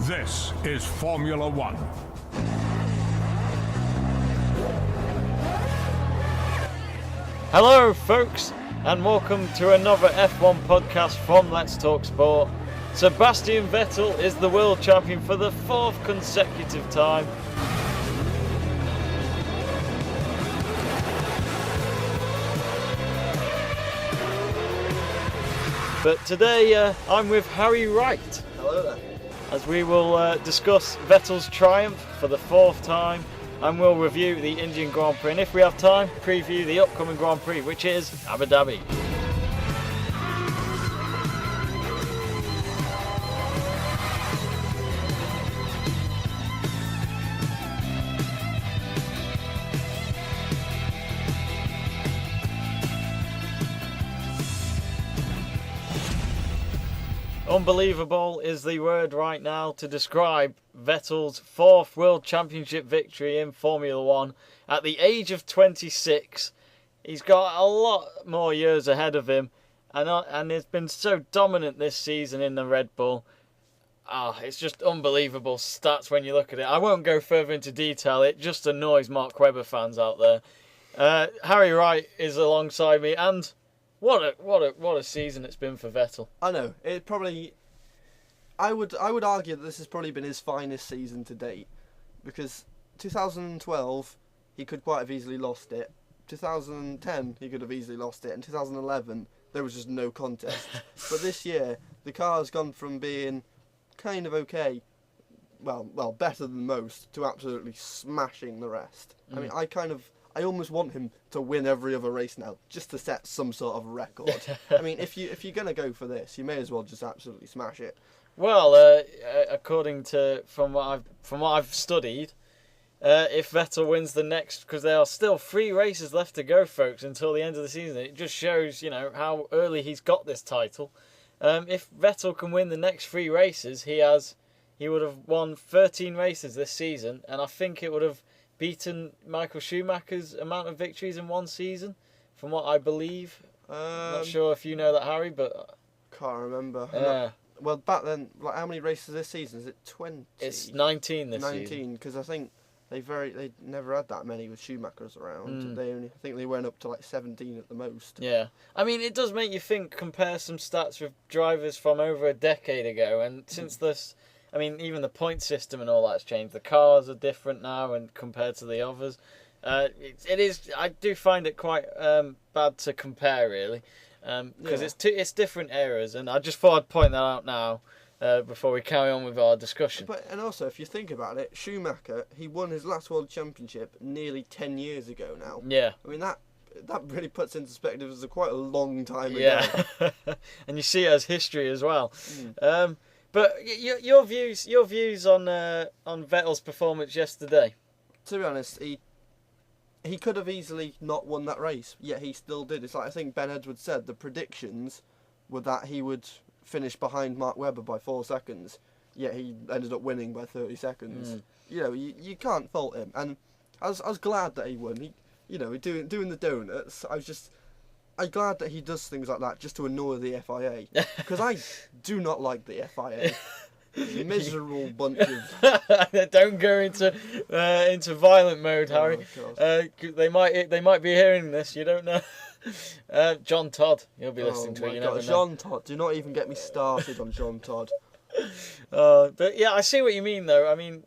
This is Formula One. Hello folks, and welcome to another F1 podcast from Let's Talk Sport. Sebastian Vettel is the world champion for the fourth consecutive time. But today I'm with Harry Wright. Hello there. As we will discuss Vettel's triumph for the fourth time, and we'll review the Indian Grand Prix, and if we have time, preview the upcoming Grand Prix, which is Abu Dhabi. Unbelievable is the word right now to describe Vettel's fourth World Championship victory in Formula One at the age of 26. He's got a lot more years ahead of him, and he's been so dominant this season in the Red Bull. It's just unbelievable stats when you look at it. I won't go further into detail, it just annoys Mark Webber fans out there. Harry Wright is alongside me, and what a season it's been for Vettel. I know. It probably. I would argue that this has probably been his finest season to date, because 2012 he could quite have easily lost it. 2010 he could have easily lost it, and 2011 there was just no contest. But this year the car has gone from being kind of okay, well better than most, to absolutely smashing the rest. I mean, I almost want him to win every other race now, just to set some sort of record. I mean, if you're gonna go for this, you may as well just absolutely smash it. Well, according to from what I've studied, if Vettel wins the next, because there are still 3 races left to go, folks, until the end of the season. It just shows, how early he's got this title. If Vettel can win the next 3 races, he would have won 13 races this season, and I think it would have beaten Michael Schumacher's amount of victories in one season, from what I believe. Not sure if you know that, Harry, but Can't remember. Well, back then, how many races this season? Is it 20? It's 19 this season. 19, because I think they never had that many with Schumacher's around. I think they went up to 17 at the most. Yeah, I mean, it does make you think. Compare some stats with drivers from over a decade ago, and since this. I mean, even the point system and all that's changed. The cars are different now, and compared to the others, it is. I do find it quite bad to compare, really, because it's different eras, and I just thought I'd point that out now before we carry on with our discussion. And also, if you think about it, Schumacher, he won his last World Championship nearly 10 years ago now. Yeah. I mean, that really puts into perspective as quite a long time ago. Yeah, and you see it as history as well. But your views on Vettel's performance yesterday? To be honest, he could have easily not won that race, yet he still did. It's like, I think Ben Edwards said, the predictions were that he would finish behind Mark Webber by 4 seconds, yet he ended up winning by 30 seconds. You can't fault him, and I was glad that he won. Doing the donuts, I'm glad that he does things like that just to annoy the FIA, because I do not like the FIA. Miserable bunch of. Don't go into violent mode, Harry. They might be hearing this. You don't know. John Todd, you'll be listening to it. You never know. John Todd. Do not even get me started on John Todd. But yeah, I see what you mean, though. I mean,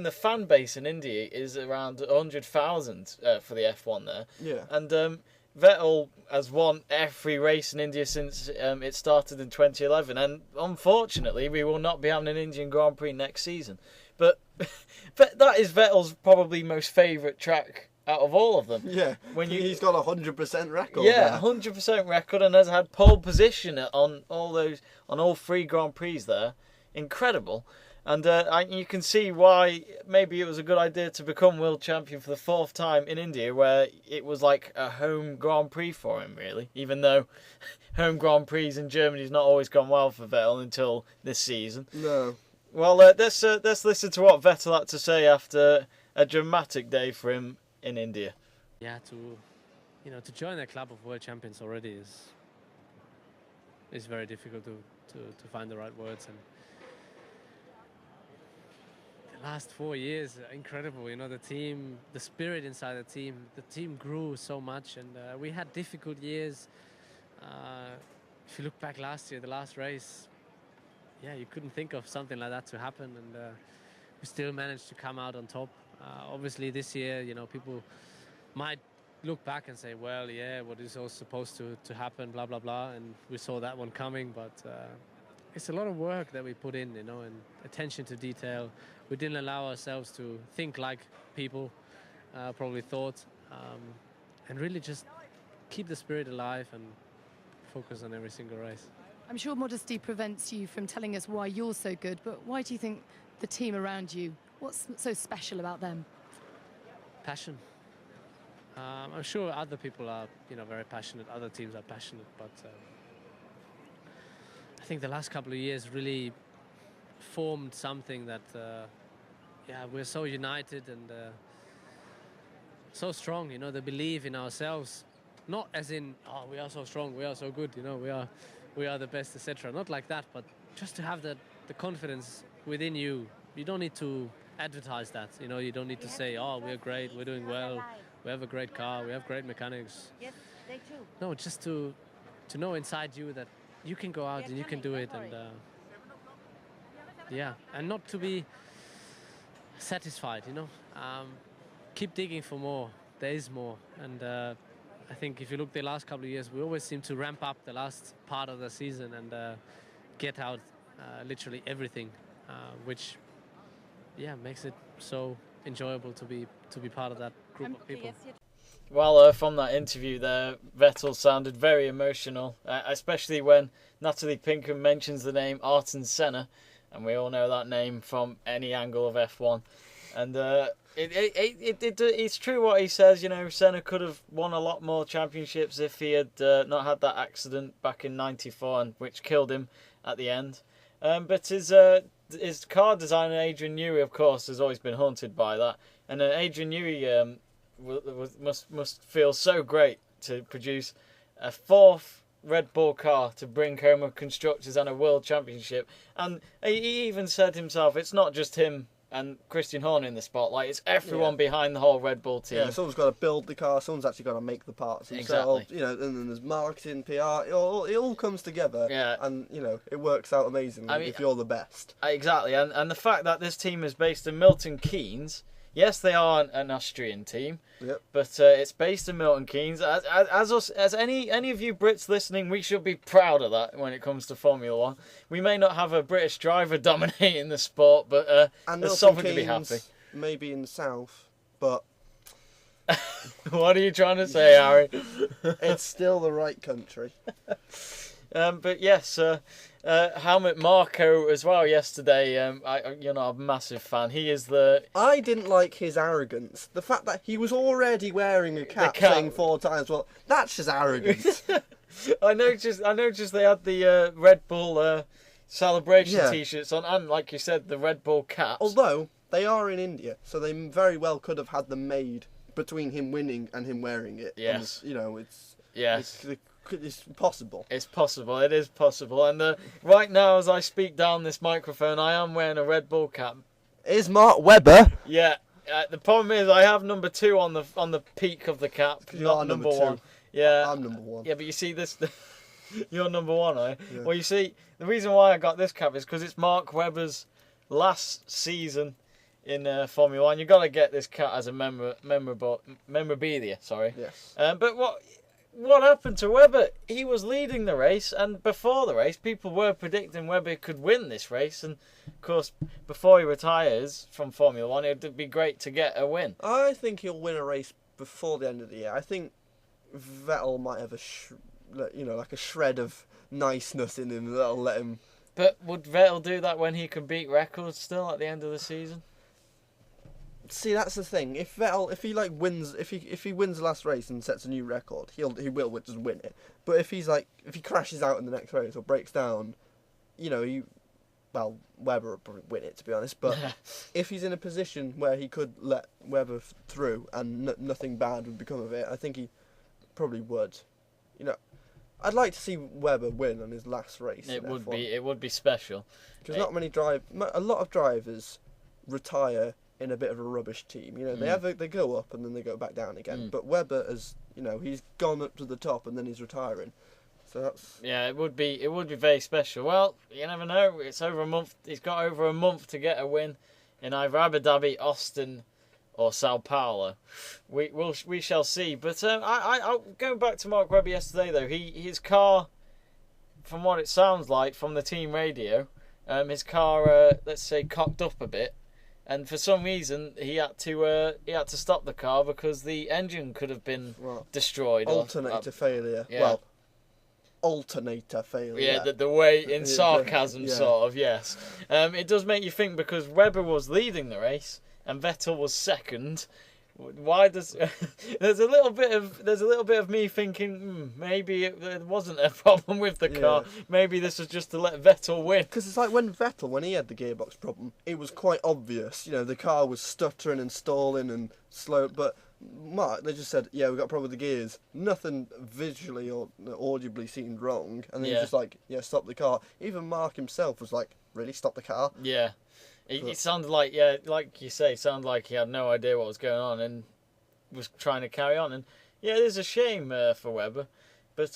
the fan base in India is around 100,000 for the F1 there. Yeah. And Vettel has won every race in India since it started in 2011, and unfortunately we will not be having an Indian Grand Prix next season. But that is Vettel's probably most favourite track out of all of them. Yeah, he's got 100% record. Yeah, 100% record, and has had pole position on all 3 Grand Prix there. Incredible. And you can see why maybe it was a good idea to become world champion for the 4th time in India, where it was like a home Grand Prix for him, really. Even though home Grand Prix in Germany has not always gone well for Vettel until this season. No. Well, let's listen to what Vettel had to say after a dramatic day for him in India. Yeah, to join a club of world champions already is very difficult to find the right words, and last 4 years, incredible. You know, the spirit inside the team grew so much, and we had difficult years. If you look back last year, the last race, yeah, you couldn't think of something like that to happen, and we still managed to come out on top. Obviously this year, you know, people might look back and say, well, yeah, what is all supposed to happen, blah, blah, blah, and we saw that one coming, but it's a lot of work that we put in, you know, and attention to detail. We didn't allow ourselves to think like people probably thought, and really just keep the spirit alive and focus on every single race. I'm sure modesty prevents you from telling us why you're so good, but why do you think the team around you, what's so special about them? Passion. I'm sure other people are, you know, very passionate. Other teams are passionate, but I think the last couple of years really formed something that, yeah, we're so united and so strong. You know, the belief in ourselves, not as in, oh, we are so strong, we are so good. You know, we are the best, etc. Not like that, but just to have the confidence within you. You don't need to advertise that. You know, you don't need to say, oh, we're great, we're doing well. We have a great car, we have great mechanics. Yes, they too. No, just to know inside you that you can go out and you can do it, and yeah, and not to be satisfied, you know. Keep digging for more. There is more, and I think if you look the last couple of years, we always seem to ramp up the last part of the season and get out literally everything, which, yeah, makes it so enjoyable to be part of that group of people. Well, from that interview there, Vettel sounded very emotional, especially when Natalie Pinkham mentions the name Ayrton Senna, and we all know that name from any angle of F1. And it's true what he says. You know, Senna could have won a lot more championships if he had not had that accident back in '94, and which killed him at the end. But his car designer Adrian Newey, of course, has always been haunted by that. And Adrian Newey must feel so great to produce a fourth Red Bull car to bring home a Constructors and a World Championship. And he even said himself, it's not just him and Christian Horner in the spotlight, it's everyone behind the whole Red Bull team. Yeah, someone's got to build the car, someone's actually got to make the parts himself. Exactly. You know, and then there's marketing, PR, it all comes together. Yeah. And, you know, it works out amazingly if you're the best. Exactly, and the fact that this team is based in Milton Keynes, yes, they are an Austrian team, but it's based in Milton Keynes. As any of you Brits listening, we should be proud of that when it comes to Formula One. We may not have a British driver dominating the sport, but there's something to be happy. Maybe in the south, but what are you trying to say, Harry? it's still the right country. But yes, Helmut Marko as well yesterday. You're not a massive fan. He is I didn't like his arrogance. The fact that he was already wearing a cap saying 4 times, well, that's just arrogance. I noticed they had the Red Bull celebration T-shirts on, and like you said, the Red Bull caps. Although they are in India, so they very well could have had them made between him winning and him wearing it. Yes. And, you know, it's possible. It's possible. It is possible. And right now, as I speak down this microphone, I am wearing a Red Bull cap. Is Mark Webber? Yeah. The problem is I have number 2 on the peak of the cap, not number 1. Yeah. I'm number 1. Yeah, but you see this. You're number 1, eh? Yeah. Well, you see, the reason why I got this cap is because it's Mark Webber's last season in Formula 1. You've got to get this cap as a memorabilia. Sorry. Yes. But what happened to Webber? He was leading the race, and before the race, people were predicting Webber could win this race. And of course, before he retires from Formula 1, it'd be great to get a win. I think he'll win a race before the end of the year. I think Vettel might have like a shred of niceness in him that'll let him. But would Vettel do that when he can beat records still at the end of the season? See, that's the thing. If he wins the last race and sets a new record, he will just win it. But if he crashes out in the next race or breaks down, you know, Webber will probably win it, to be honest. But if he's in a position where he could let Webber through and nothing bad would become of it, I think he probably would. You know, I'd like to see Webber win on his last race. It would be special. Because a lot of drivers retire in a bit of a rubbish team. You know, they go up and then they go back down again. But Webber has, you know, he's gone up to the top and then he's retiring. So that's it would be very special. Well, you never know. It's over a month. He's got over a month to get a win in either Abu Dhabi, Austin, or Sao Paulo. We shall see. But I going back to Mark Webber yesterday though, his car, from what it sounds like from the team radio, his car let's say cocked up a bit. And for some reason, he had to stop the car because the engine could have been destroyed. Alternator failure. Yeah. Well, alternator failure. Yeah, the way in sarcasm, sort of. Yes, it does make you think because Webber was leading the race and Vettel was second. Why does there's a little bit of me thinking maybe there wasn't a problem with the car. Maybe this was just to let Vettel win. Because it's like when he had the gearbox problem, it was quite obvious. You know, the car was stuttering and stalling and slow. But Mark, they just said, "Yeah, we got a problem with the gears." Nothing visually or audibly seemed wrong, and then he was just like, "Yeah, stop the car." Even Mark himself was like, "Really, stop the car?" Yeah. It sounded like, like you say, sounded like he had no idea what was going on and was trying to carry on. And it is a shame for Webber, but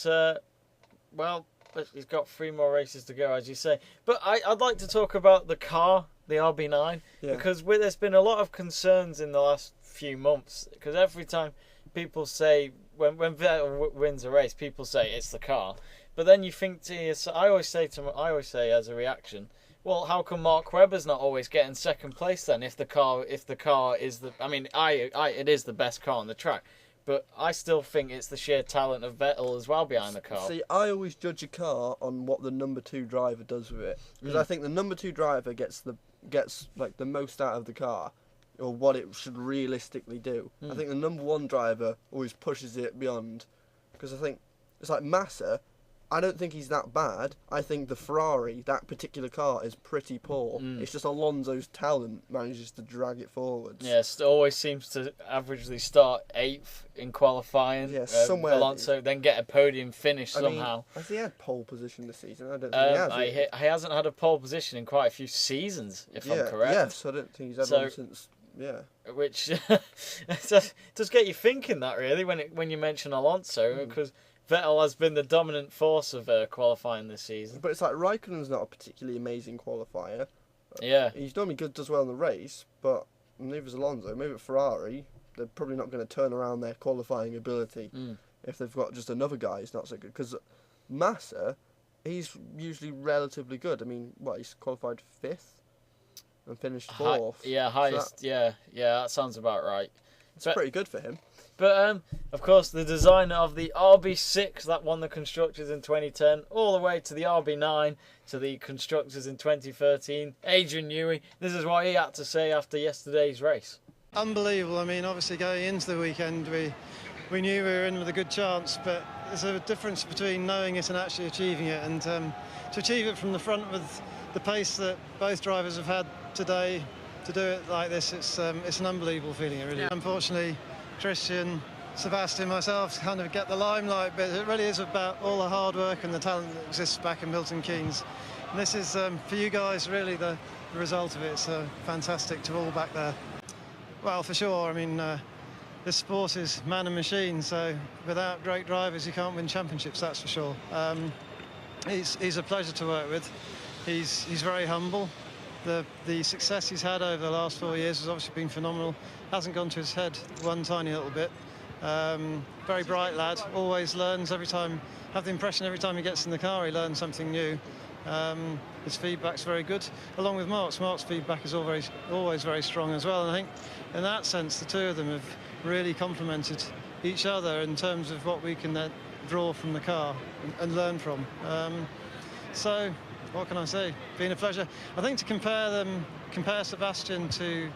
he's got 3 more races to go, as you say. But I'd like to talk about the car, the RB9, because there's been a lot of concerns in the last few months. Because every time people say when Vettel wins a race, people say it's the car, but then you think to yourself, I always say as a reaction, well, how come Mark Webber's not always getting second place then? If the car is the, I mean, it is the best car on the track, but I still think it's the sheer talent of Vettel as well behind the car. See, I always judge a car on what the number 2 driver does with it, because I think the number 2 driver gets like the most out of the car, or what it should realistically do. I think the number 1 driver always pushes it beyond, because I think it's like Massa. I don't think he's that bad. I think the Ferrari, that particular car, is pretty poor. It's just Alonso's talent manages to drag it forwards. Yes, it always seems to averagely start 8th in qualifying. Yeah, somewhere. Alonso then get a podium finish somehow. Mean, has he had pole position this season? I don't think he has. He hasn't had a pole position in quite a few seasons, if I'm correct. Yes, I don't think he's had one since. Yeah. Which does get you thinking that really when you mention Alonso, because Vettel has been the dominant force of qualifying this season. But it's like Raikkonen's not a particularly amazing qualifier. Yeah. He's normally does well in the race, but neither's Alonso. Maybe at Ferrari, they're probably not going to turn around their qualifying ability if they've got just another guy who's not so good. Because Massa, he's usually relatively good. I mean, he's qualified 5th and finished 4th. Highest. So that sounds about right. It's pretty good for him. But, of course, the designer of the RB6 that won the Constructors in 2010, all the way to the RB9 to the Constructors in 2013, Adrian Newey, this is what he had to say after yesterday's race. Unbelievable. I mean, obviously going into the weekend, we knew we were in with a good chance, but there's a difference between knowing it and actually achieving it. And to achieve it from the front with the pace that both drivers have had today, to do it like this, it's an unbelievable feeling, really. Yeah. Unfortunately, Christian, Sebastian, myself kind of get the limelight, but it really is about all the hard work and the talent that exists back in Milton Keynes. And this is, for you guys, really the result of it. It's fantastic to all back there. Well, for sure. I mean, this sport is man and machine, so without great drivers, you can't win championships, that's for sure. He's a pleasure to work with. He's very humble. The success he's had over the last 4 years has obviously been phenomenal. Hasn't gone to his head one tiny little bit. Very bright lad, always learns every time. Have the impression every time he gets in the car he learns something new. His feedback's very good, along with Mark's. Mark's feedback is always very strong as well, and I think in that sense the two of them have really complemented each other in terms of what we can then draw from the car and learn from. So what can I say? Been a pleasure. I think to compare Sebastian to